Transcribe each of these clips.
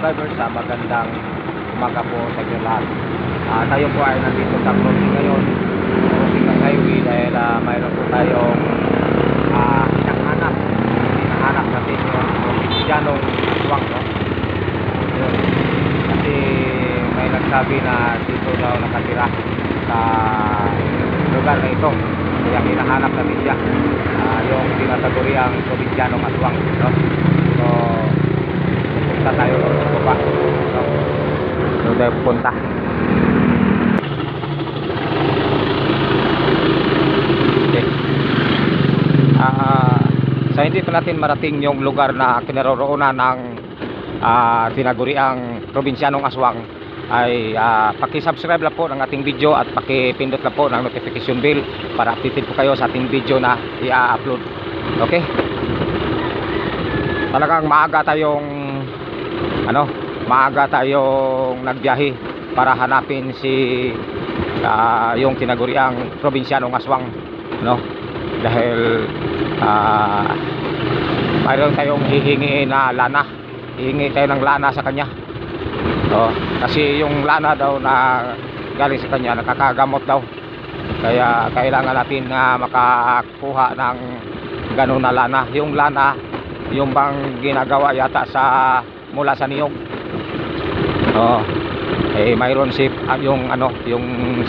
subscribers, magandang umaga po sa inyo lahat. Tayo po ay nandito sa crossing ngayon, crossing ng highway, dahil mayroon po tayong hinahanap natin yung Provincianong Aswang, no? Yun. Kasi may nagsabi na dito daw nakatira sa lugar na ito, kaya hinahanap natin siya, yung tinataguriang Provincianong Aswang, no? So punta tayo sa baba, no? So tayo pupunta. Okay. Sa hindi pa natin marating yung lugar na kinaroroonan ng tinaguriang Provincianong Aswang, ay paki-subscribe lang po ng ating video at paki-pindot lang po ng notification bell para updated po kayo sa ating video na i-upload. Okay? Talagang maaga tayong nagbiyahe para hanapin si yung tinaguriang Provincianong Aswang, no? Dahil mayroon tayong hihingi na lana, hihingi tayo ng lana sa kanya. Kasi yung lana daw na galing sa kanya nakakagamot daw, kaya kailangan natin makakuha ng ganun na lana. Yung lana, yung bang ginagawa yata mula sa niyog. Mayroon si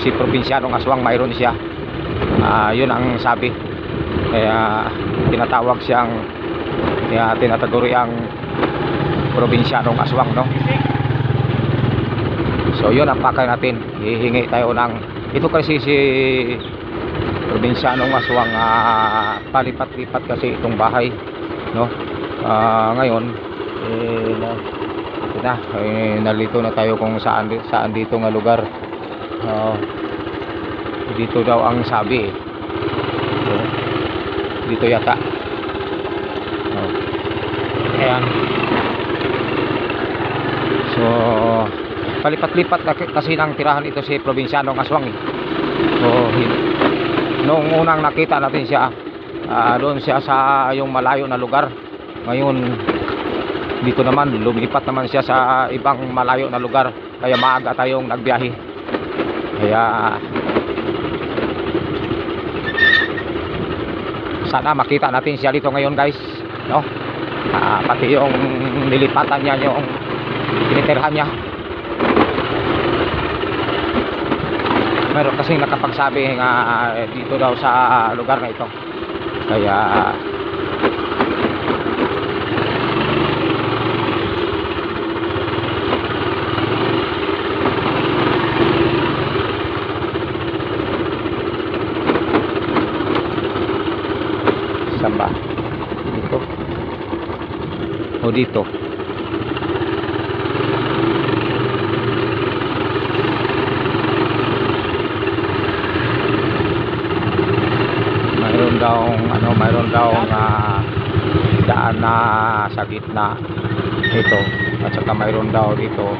si Provincianong Aswang, mayroon siya. Yun ang sabi, kaya tinatawag siyang tinataguriang Provincianong Aswang, no? So yun ang pakay natin, hihingi tayo ng ito. Kasi si Provincianong Aswang palipat-lipat kasi itong bahay, no? Ngayon nalito na tayo kung saan dito nga lugar. Dito daw ang sabi, dito yata. Ayan. So palipat-lipat kasi ng tirahan ito si Provincianong Aswang. So noong unang nakita natin siya, doon siya sa yung malayo na lugar. Ngayon dito naman lumilipat naman siya sa ibang malayo na lugar, kaya maaga tayong nagbiyahe. Kaya sana makita natin siya dito ngayon, guys, no? Pati yung nilipatan niya, yung tinitirhan niya. Meron kasing nakapagsabi nga dito daw sa lugar na ito, kaya samba dito o dito. Mayroon daw daan na sa gitna ito, at saka mayroon daw dito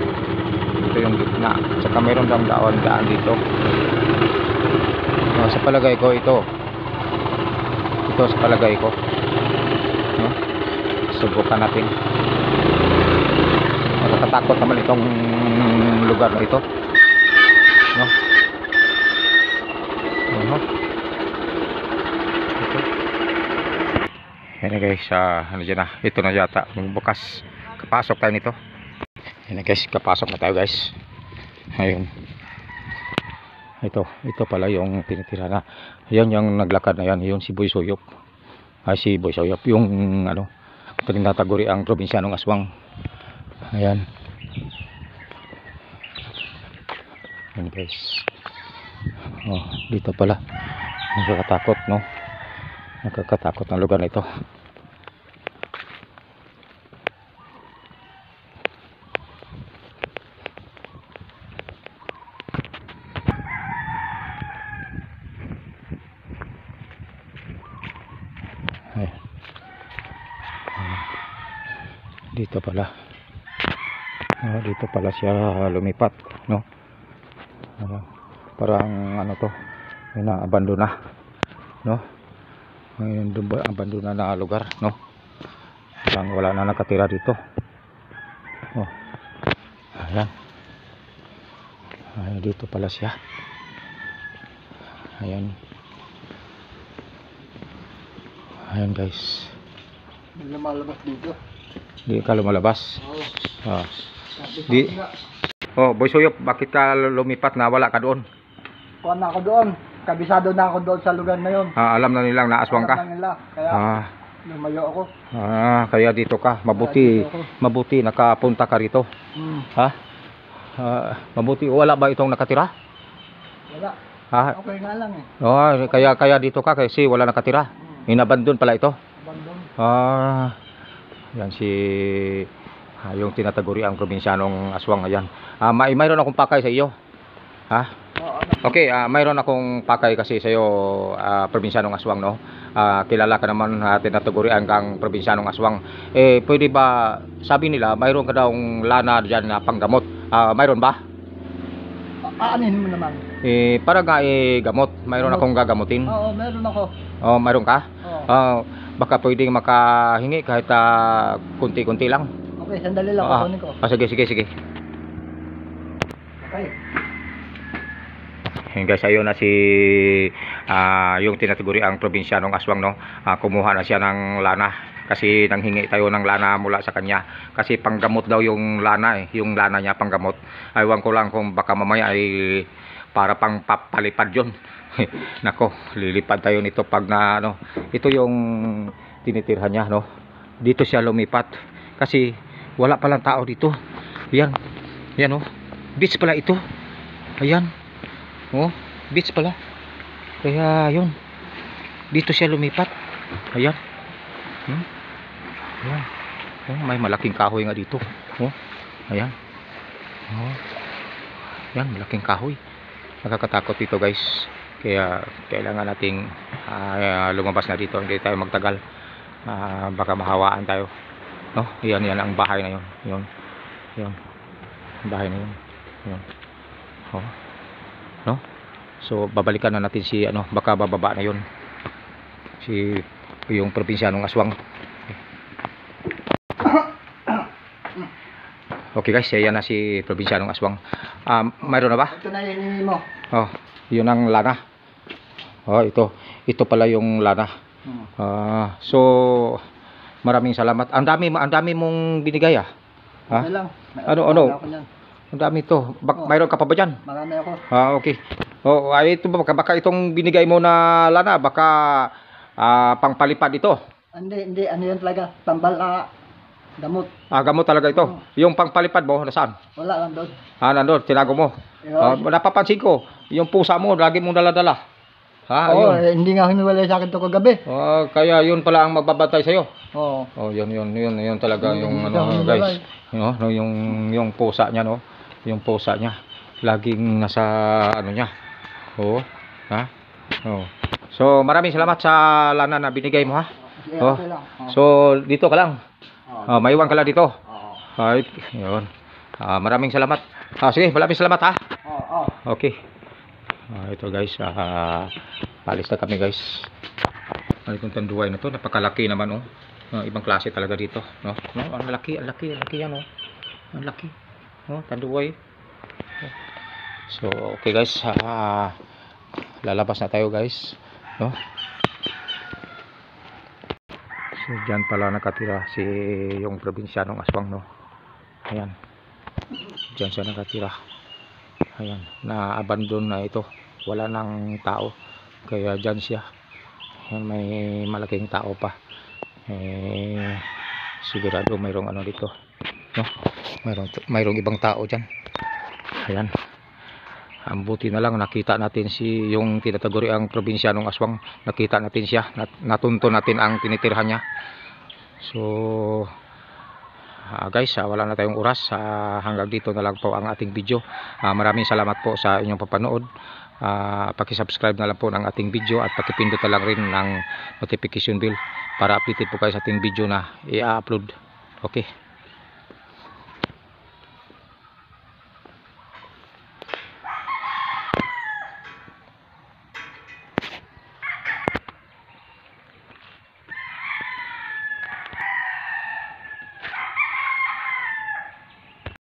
yung gitna, at saka mayroon daw daan dito. Sa palagay ko ito sa palagay ko, no? Subukan natin. Nakakatakot naman itong lugar na ito, no? Ayan guys, ito na yata bukas. Kapasok tayo nito. Ayan guys, kapasok na tayo, guys. Ayun. Ito pala yung tinitira na. Ayan yung naglakad na yan, yung si Boy Soyop. Si Boy Soyop, yung tinataguri ang Provincianong Aswang. Ayan. Ayan guys. Dito pala. Nakakatakot, no? Nakakatakot ang lugar na ito. Dito pala siya lumipat, no? Parang inaabandona, no? Ngayon abandona na lugar, no? Parang wala na nakatira dito. Ayan. Ay, dito pala siya. Ayan. Ayan guys. May lumalabas dito. Di ka lumalabas. Oo. Ah. Di. Oh, Boy Suyop, bakit ka lumipat na wala ka doon? Kuha na ako doon. Kabisado na ako doon sa lugar na yun. Alam na nilang naaswang ka. Alam na nila. Kaya lumayo ako. Kaya dito ka. Mabuti, Kaya dito ako. mabuti nakapunta ka rito. Ha? Mabuti wala ba itong nakatira? Wala. Okay nga lang eh. Kaya dito ka kasi wala nakatira. Inabandon pala ito. Abandon. Yan si yung tinataguri ang probinsyanong aswang. Ayan. Mayroon akong pakay sa iyo. Ha? Okay, mayroon akong pakay kasi sa iyo, probinsyanong aswang, no? Kilala ka naman, tinataguri ang probinsyanong aswang. Pwede ba, sabi nila, mayroon ka daw lana diyan na panggamot. Mayroon ba? Aanin mo naman. Para nga gamot. Mayroon akong gagamutin. Oo, meron ako. Mayroon ka? Oo. Baka pwedeng makahingi kahit kunti-kunti lang. Okay, sandali lang. Kukunin ko. Sige. Okay. Ayan guys, ayun na si yung tinataguri ang probinsyanong aswang, no? Kumuha na siya ng lana kasi nanghingi tayo ng lana mula sa kanya kasi panggamot daw yung lana yung lana niya panggamot. Aywan ko lang kung baka mamaya ay para pang papalipad yun. Nako, lilipad tayo nito pag na ito yung tinitirhan niya, no? Dito siya lumipat kasi wala palang tao dito. Yan, oh. Beach pala ito. Ayan. Oh, beach pala. Kaya yun. Dito siya lumipat. Ayan. Ayan. Oh, may malaking kahoy nga dito. Oh. Ayan. Oh. Ayan, malaking kahoy. Nakakatakot dito, guys. Kaya kailangan nating lumabas na dito. Hindi tayo magtagal. Baka mahawaan tayo. No? Yan ang bahay na yun. Yun. Bahay na yun. Yun. Oh. No? So babalikan na natin si baka bababa na yun si yung probinsyanong aswang. Okay guys, yan na si probinsyanong aswang. Mayroon na ba? Ito na yung mo. Yun ang lana. Ito pala yung lana. So maraming salamat. Ang dami mong binigay. Okay lang. Ano? Ang dami to. Mayroon ka pa ba dyan? Marami ako. Okay. Ito ba? Baka itong binigay mo na lana, baka pangpalipad ito. Hindi. Ano yan talaga? Tambal na gamot. Gamot talaga ito. Yung pangpalipad mo, nasaan? Wala lang doon. Nandun, tinago mo. Napapansin ko, yung pusa mo, lagi mong dala-dala. Hindi nga hiniwalay sa akin ito kagabi. Kaya yun pala ang magbabantay sa'yo. Oo. Yun talaga yung guys. Yung pusa niya, no? Yung pusa niya laging nasa niya. So maraming salamat sa lana na binigay mo, ha. Okay lang. So dito ka lang. Maiwan ka lang dito. Yun. Maraming salamat. Sige, maraming salamat, ha. Okay. Ito guys, palis na kami guys. Itong tanduay na to, napakalaki naman, ibang klase talaga dito, no? Ang laki yan, ang laki, tanduay. So okay guys, lalabas na tayo guys, no? So dyan pala nakatira si yung probinsyanong aswang, no? Ayan, dyan siya nakatira. Ayan, na-abandon na ito, wala nang tao, kaya dyan siya. Ayan, may malaking tao pa. Sigurado mayroong dito, no? Mayroong ibang tao dyan. Ayan, ang buti na lang nakita natin si yung tinataguri ang probinsyanong aswang. Nakita natin siya, natunto natin ang tinitirhan niya. So guys, wala na tayong oras. Hanggang dito na lang po ang ating video. Maraming salamat po sa inyong papanood. Paki-subscribe na lang po ng ating video at paki-pindot na lang rin ng notification bell para updated po kayo sa ating video na i-upload. Okay.